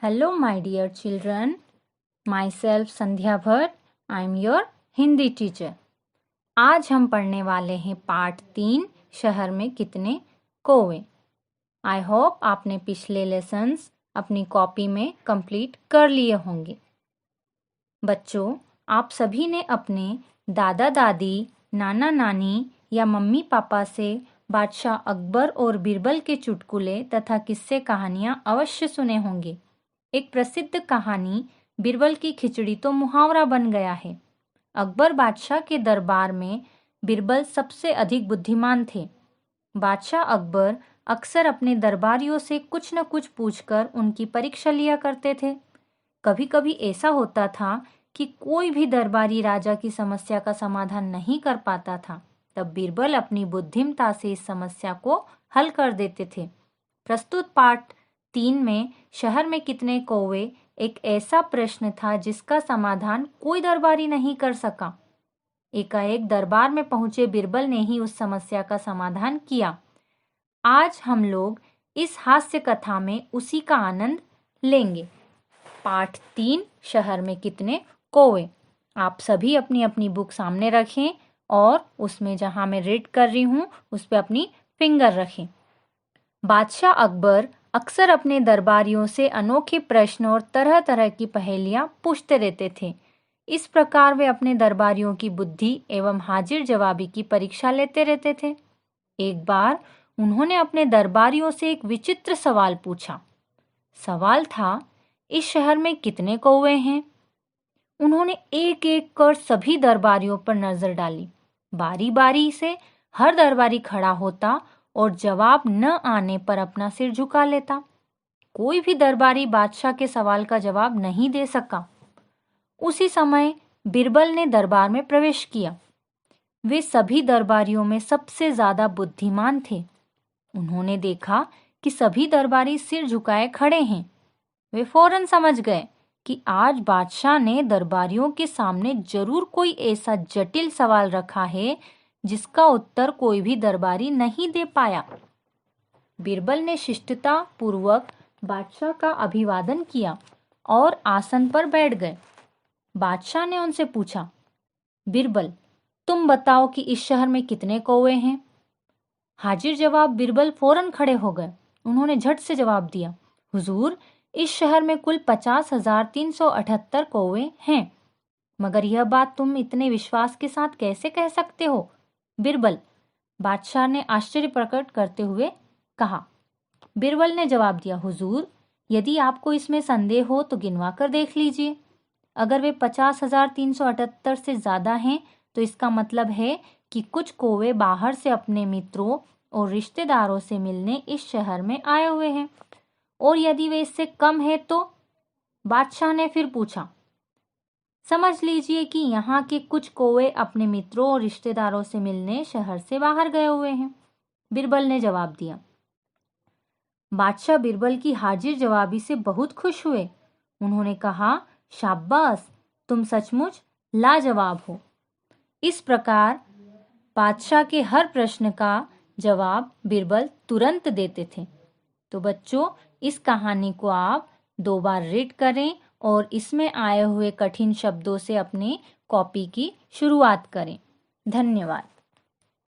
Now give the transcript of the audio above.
Hello, my dear children. Myself Sandhya Bhatt. I'm your Hindi teacher. आज हम पढ़ने वाले हैं पार्ट 3 शहर में कितने कौवे। आई होप आपने पिछले लेसन्स अपनी कॉपी में कंप्लीट कर लिए होंगे। बच्चों, आप सभी ने अपने दादा दादी, नाना नानी या मम्मी पापा से बादशाह अकबर और बीरबल के चुटकुले तथा किस्से कहानियाँ अवश्य सुने होंगे। एक प्रसिद्ध कहानी बीरबल की खिचड़ी तो मुहावरा बन गया है। अकबर बादशाह के दरबार में बीरबल सबसे अधिक बुद्धिमान थे। बादशाह अकबर अक्सर अपने दरबारियों से कुछ न कुछ पूछकर उनकी परीक्षा लिया करते थे। कभी कभी ऐसा होता था कि कोई भी दरबारी राजा की समस्या का समाधान नहीं कर पाता था। तब बीरबल अपनी बुद्धिमता से इस समस्या को हल कर देते थे। प्रस्तुत पार्ट 3 में शहर में कितने कौवे एक ऐसा प्रश्न था जिसका समाधान कोई दरबारी नहीं कर सका। एकाएक दरबार में पहुंचे बीरबल ने ही उस समस्या का समाधान किया। आज हम लोग इस हास्य कथा में उसी का आनंद लेंगे। पार्ट 3 शहर में कितने कौवे। आप सभी अपनी अपनी बुक सामने रखें और उसमें जहां मैं रीड कर रही हूं उस पर अपनी फिंगर रखें। बादशाह अकबर अक्सर अपने दरबारियों से अनोखे प्रश्न और तरह तरह की पहेलियां पूछते रहते थे। इस प्रकार वे अपने दरबारियों की बुद्धि एवं हाजिर जवाबी की परीक्षा लेते रहते थे। एक बार उन्होंने अपने दरबारियों से एक विचित्र सवाल पूछा। सवाल था, इस शहर में कितने कौवे हैं? उन्होंने एक एक कर सभी दरबारियों पर नजर डाली। बारी बारी से हर दरबारी खड़ा होता और जवाब न आने पर अपना सिर झुका लेता। कोई भी दरबारी बादशाह के सवाल का जवाब नहीं दे सका। उसी समय बीरबल ने दरबार में प्रवेश किया। वे सभी दरबारियों में सबसे ज्यादा बुद्धिमान थे। उन्होंने देखा कि सभी दरबारी सिर झुकाए खड़े हैं। वे फौरन समझ गए कि आज बादशाह ने दरबारियों के सामने जरूर कोई ऐसा जटिल सवाल रखा है जिसका उत्तर कोई भी दरबारी नहीं दे पाया। बीरबल ने शिष्टता पूर्वक बादशाह का अभिवादन किया और आसन पर बैठ गए। बादशाह ने उनसे पूछा, बीरबल, तुम बताओ कि इस शहर में कितने कौवे हैं? हाजिर जवाब बीरबल फौरन खड़े हो गए। उन्होंने झट से जवाब दिया, हुजूर, इस शहर में कुल 50,378 कौवे हैं। मगर यह बात तुम इतने विश्वास के साथ कैसे कह सकते हो? बीरबल, बादशाह ने आश्चर्य प्रकट करते हुए कहा। बीरबल ने जवाब दिया, हुजूर, यदि आपको इसमें संदेह हो तो गिनवा कर देख लीजिए। अगर वे 50,378 से ज्यादा हैं तो इसका मतलब है कि कुछ कौवे बाहर से अपने मित्रों और रिश्तेदारों से मिलने इस शहर में आए हुए हैं। और यदि वे इससे कम है तो? बादशाह ने फिर पूछा। समझ लीजिए कि यहाँ के कुछ कौवे अपने मित्रों और रिश्तेदारों से मिलने शहर से बाहर गए हुए हैं। बीरबल ने जवाब दिया। बादशाह बीरबल की हाजिर जवाबी से बहुत खुश हुए। उन्होंने कहा, शाबाश, तुम सचमुच लाजवाब हो। इस प्रकार बादशाह के हर प्रश्न का जवाब बीरबल तुरंत देते थे। तो बच्चों, इस कहानी को आप 2 बार रीड करें और इसमें आए हुए कठिन शब्दों से अपने कॉपी की शुरुआत करें। धन्यवाद।